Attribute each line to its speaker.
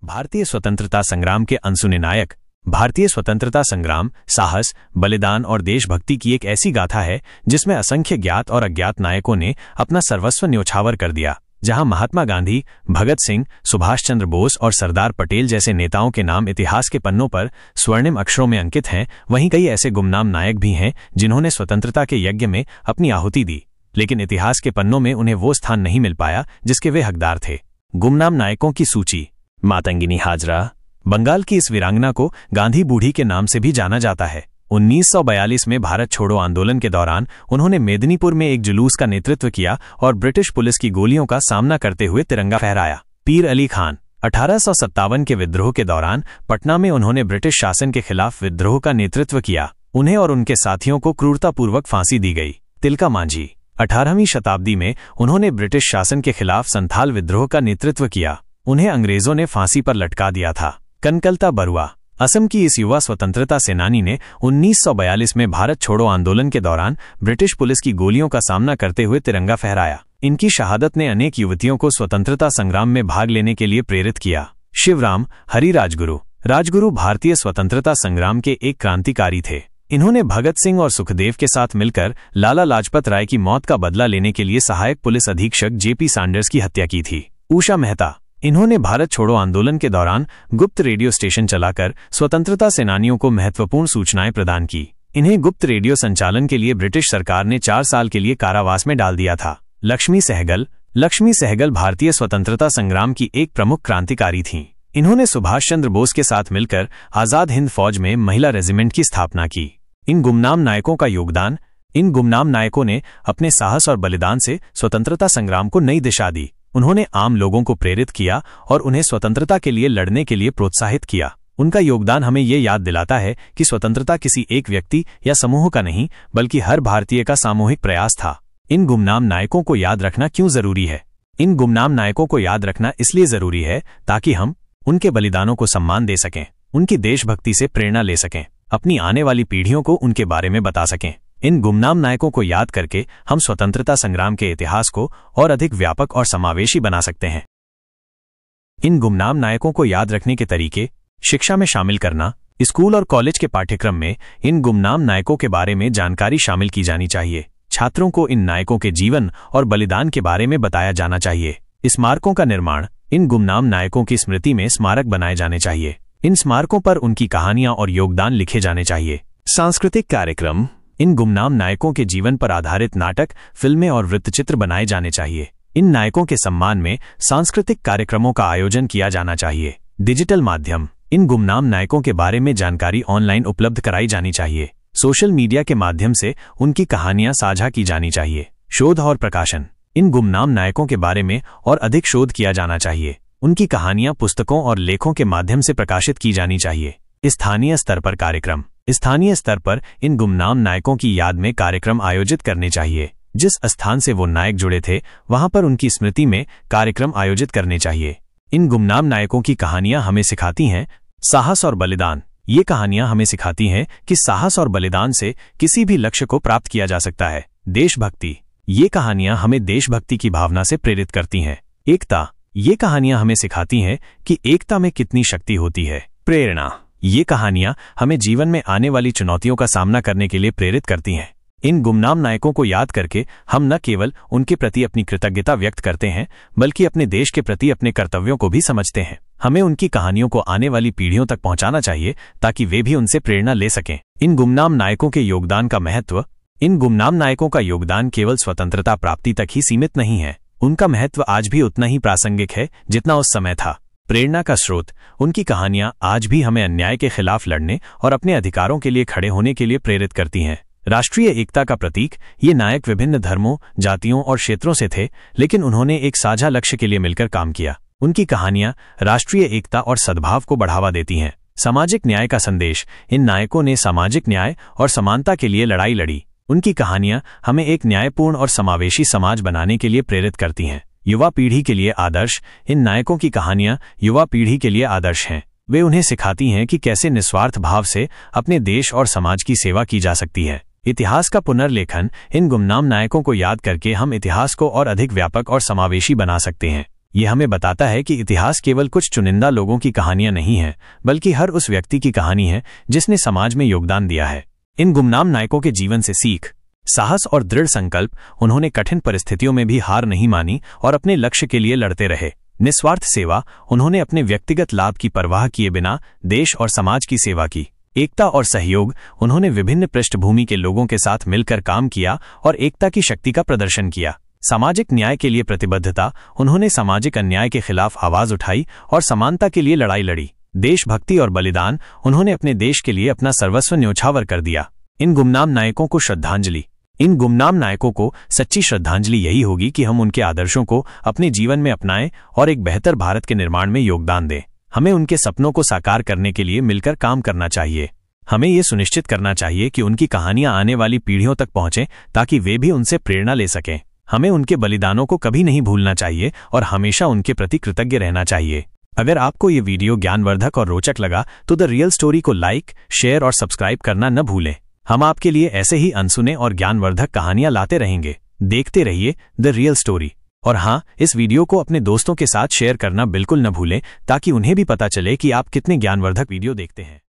Speaker 1: भारतीय स्वतंत्रता संग्राम के अनसुने नायक। भारतीय स्वतंत्रता संग्राम साहस, बलिदान और देशभक्ति की एक ऐसी गाथा है जिसमें असंख्य ज्ञात और अज्ञात नायकों ने अपना सर्वस्व न्योछावर कर दिया। जहां महात्मा गांधी, भगत सिंह, सुभाष चंद्र बोस और सरदार पटेल जैसे नेताओं के नाम इतिहास के पन्नों पर स्वर्णिम अक्षरों में अंकित हैं, वहीं कई ऐसे गुमनाम नायक भी हैं जिन्होंने स्वतंत्रता के यज्ञ में अपनी आहुति दी, लेकिन इतिहास के पन्नों में उन्हें वो स्थान नहीं मिल पाया जिसके वे हकदार थे। गुमनाम नायकों की सूची। मातंगिनी हाजरा। बंगाल की इस वीरांगना को गांधी बूढ़ी के नाम से भी जाना जाता है। 1942 में भारत छोड़ो आंदोलन के दौरान उन्होंने मेदिनीपुर में एक जुलूस का नेतृत्व किया और ब्रिटिश पुलिस की गोलियों का सामना करते हुए तिरंगा फहराया। पीर अली खान। 1857 के विद्रोह के दौरान पटना में उन्होंने ब्रिटिश शासन के खिलाफ विद्रोह का नेतृत्व किया। उन्हें और उनके साथियों को क्रूरतापूर्वक फांसी दी गई। तिलका मांझी। 18वीं शताब्दी में उन्होंने ब्रिटिश शासन के खिलाफ संथाल विद्रोह का नेतृत्व किया। उन्हें अंग्रेजों ने फांसी पर लटका दिया था। कनकलता बरुआ। असम की इस युवा स्वतंत्रता सेनानी ने 1942 में भारत छोड़ो आंदोलन के दौरान ब्रिटिश पुलिस की गोलियों का सामना करते हुए तिरंगा फहराया। इनकी शहादत ने अनेक युवतियों को स्वतंत्रता संग्राम में भाग लेने के लिए प्रेरित किया। शिवराम हरि राजगुरु। राजगुरु भारतीय स्वतंत्रता संग्राम के एक क्रांतिकारी थे। इन्होंने भगत सिंह और सुखदेव के साथ मिलकर लाला लाजपत राय की मौत का बदला लेने के लिए सहायक पुलिस अधीक्षक जेपी सैंडर्स की हत्या की थी। उषा मेहता। इन्होंने भारत छोड़ो आंदोलन के दौरान गुप्त रेडियो स्टेशन चलाकर स्वतंत्रता सेनानियों को महत्वपूर्ण सूचनाएं प्रदान की। इन्हें गुप्त रेडियो संचालन के लिए ब्रिटिश सरकार ने 4 साल के लिए कारावास में डाल दिया था। लक्ष्मी सहगल। लक्ष्मी सहगल भारतीय स्वतंत्रता संग्राम की एक प्रमुख क्रांतिकारी थीं। इन्होंने सुभाष चंद्र बोस के साथ मिलकर आजाद हिंद फौज में महिला रेजिमेंट की स्थापना की। इन गुमनाम नायकों का योगदान। इन गुमनाम नायकों ने अपने साहस और बलिदान से स्वतंत्रता संग्राम को नई दिशा दी। उन्होंने आम लोगों को प्रेरित किया और उन्हें स्वतंत्रता के लिए लड़ने के लिए प्रोत्साहित किया। उनका योगदान हमें ये याद दिलाता है कि स्वतंत्रता किसी एक व्यक्ति या समूह का नहीं, बल्कि हर भारतीय का सामूहिक प्रयास था। इन गुमनाम नायकों को याद रखना क्यों जरूरी है? इन गुमनाम नायकों को याद रखना इसलिए जरूरी है ताकि हम उनके बलिदानों को सम्मान दे सकें, उनकी देशभक्ति से प्रेरणा ले सकें, अपनी आने वाली पीढ़ियों को उनके बारे में बता सकें। इन गुमनाम नायकों को याद करके हम स्वतंत्रता संग्राम के इतिहास को और अधिक व्यापक और समावेशी बना सकते हैं। इन गुमनाम नायकों को याद रखने के तरीके। शिक्षा में शामिल करना। स्कूल और कॉलेज के पाठ्यक्रम में इन गुमनाम नायकों के बारे में जानकारी शामिल की जानी चाहिए। छात्रों को इन नायकों के जीवन और बलिदान के बारे में बताया जाना चाहिए। स्मारकों का निर्माण। इन गुमनाम नायकों की स्मृति में स्मारक बनाए जाने चाहिए। इन स्मारकों पर उनकी कहानियां और योगदान लिखे जाने चाहिए। सांस्कृतिक कार्यक्रम। इन गुमनाम नायकों के जीवन पर आधारित नाटक, फिल्में और वृत्तचित्र बनाए जाने चाहिए। इन नायकों के सम्मान में सांस्कृतिक कार्यक्रमों का आयोजन किया जाना चाहिए। डिजिटल माध्यम। इन गुमनाम नायकों के बारे में जानकारी ऑनलाइन उपलब्ध कराई जानी चाहिए। सोशल मीडिया के माध्यम से उनकी कहानियां साझा की जानी चाहिए। शोध और प्रकाशन। इन गुमनाम नायकों के बारे में और अधिक शोध किया जाना चाहिए। उनकी कहानियां पुस्तकों और लेखों के माध्यम से प्रकाशित की जानी चाहिए। स्थानीय स्तर पर कार्यक्रम। स्थानीय स्तर पर इन गुमनाम नायकों की याद में कार्यक्रम आयोजित करने चाहिए। जिस स्थान से वो नायक जुड़े थे वहां पर उनकी स्मृति में कार्यक्रम आयोजित करने चाहिए। इन गुमनाम नायकों की कहानियां हमें सिखाती हैं साहस और बलिदान। ये कहानियां हमें सिखाती हैं कि साहस और बलिदान से किसी भी लक्ष्य को प्राप्त किया जा सकता है। देशभक्ति। ये कहानियां हमें देशभक्ति की भावना से प्रेरित करती हैं। एकता। ये कहानियां हमें सिखाती हैं कि एकता में कितनी शक्ति होती है। प्रेरणा। ये कहानियां हमें जीवन में आने वाली चुनौतियों का सामना करने के लिए प्रेरित करती हैं। इन गुमनाम नायकों को याद करके हम न केवल उनके प्रति अपनी कृतज्ञता व्यक्त करते हैं, बल्कि अपने देश के प्रति अपने कर्तव्यों को भी समझते हैं। हमें उनकी कहानियों को आने वाली पीढ़ियों तक पहुंचाना चाहिए ताकि वे भी उनसे प्रेरणा ले सकें। इन गुमनाम नायकों के योगदान का महत्व। इन गुमनाम नायकों का योगदान केवल स्वतंत्रता प्राप्ति तक ही सीमित नहीं है। उनका महत्व आज भी उतना ही प्रासंगिक है जितना उस समय था। प्रेरणा का स्रोत। उनकी कहानियां आज भी हमें अन्याय के खिलाफ लड़ने और अपने अधिकारों के लिए खड़े होने के लिए प्रेरित करती हैं। राष्ट्रीय एकता का प्रतीक। ये नायक विभिन्न धर्मों, जातियों और क्षेत्रों से थे, लेकिन उन्होंने एक साझा लक्ष्य के लिए मिलकर काम किया। उनकी कहानियां राष्ट्रीय एकता और सद्भाव को बढ़ावा देती हैं। सामाजिक न्याय का संदेश। इन नायकों ने सामाजिक न्याय और समानता के लिए लड़ाई लड़ी। उनकी कहानियां हमें एक न्यायपूर्ण और समावेशी समाज बनाने के लिए प्रेरित करती हैं। युवा पीढ़ी के लिए आदर्श। इन नायकों की कहानियां युवा पीढ़ी के लिए आदर्श हैं। वे उन्हें सिखाती हैं कि कैसे निस्वार्थ भाव से अपने देश और समाज की सेवा की जा सकती है। इतिहास का पुनर्लेखन। इन गुमनाम नायकों को याद करके हम इतिहास को और अधिक व्यापक और समावेशी बना सकते हैं। ये हमें बताता है कि इतिहास केवल कुछ चुनिंदा लोगों की कहानियां नहीं है, बल्कि हर उस व्यक्ति की कहानी है जिसने समाज में योगदान दिया है। इन गुमनाम नायकों के जीवन से सीख, साहस और दृढ़ संकल्प, उन्होंने कठिन परिस्थितियों में भी हार नहीं मानी और अपने लक्ष्य के लिए लड़ते रहे। निस्वार्थ सेवा, उन्होंने अपने व्यक्तिगत लाभ की परवाह किए बिना देश और समाज की सेवा की। एकता और सहयोग, उन्होंने विभिन्न पृष्ठभूमि के लोगों के साथ मिलकर काम किया और एकता की शक्ति का प्रदर्शन किया। सामाजिक न्याय के लिए प्रतिबद्धता, उन्होंने सामाजिक अन्याय के खिलाफ आवाज उठाई और समानता के लिए लड़ाई लड़ी। देशभक्ति और बलिदान, उन्होंने अपने देश के लिए अपना सर्वस्व न्योछावर कर दिया। इन गुमनाम नायकों को श्रद्धांजलि। इन गुमनाम नायकों को सच्ची श्रद्धांजलि यही होगी कि हम उनके आदर्शों को अपने जीवन में अपनाएं और एक बेहतर भारत के निर्माण में योगदान दें। हमें उनके सपनों को साकार करने के लिए मिलकर काम करना चाहिए। हमें ये सुनिश्चित करना चाहिए कि उनकी कहानियां आने वाली पीढ़ियों तक पहुंचें ताकि वे भी उनसे प्रेरणा ले सकें। हमें उनके बलिदानों को कभी नहीं भूलना चाहिए और हमेशा उनके प्रति कृतज्ञ रहना चाहिए। अगर आपको ये वीडियो ज्ञानवर्धक और रोचक लगा तो द रियल स्टोरी को लाइक, शेयर और सब्सक्राइब करना न भूलें। हम आपके लिए ऐसे ही अनसुने और ज्ञानवर्धक कहानियां लाते रहेंगे। देखते रहिए द रियल स्टोरी। और हाँ, इस वीडियो को अपने दोस्तों के साथ शेयर करना बिल्कुल न भूलें ताकि उन्हें भी पता चले कि आप कितने ज्ञानवर्धक वीडियो देखते हैं।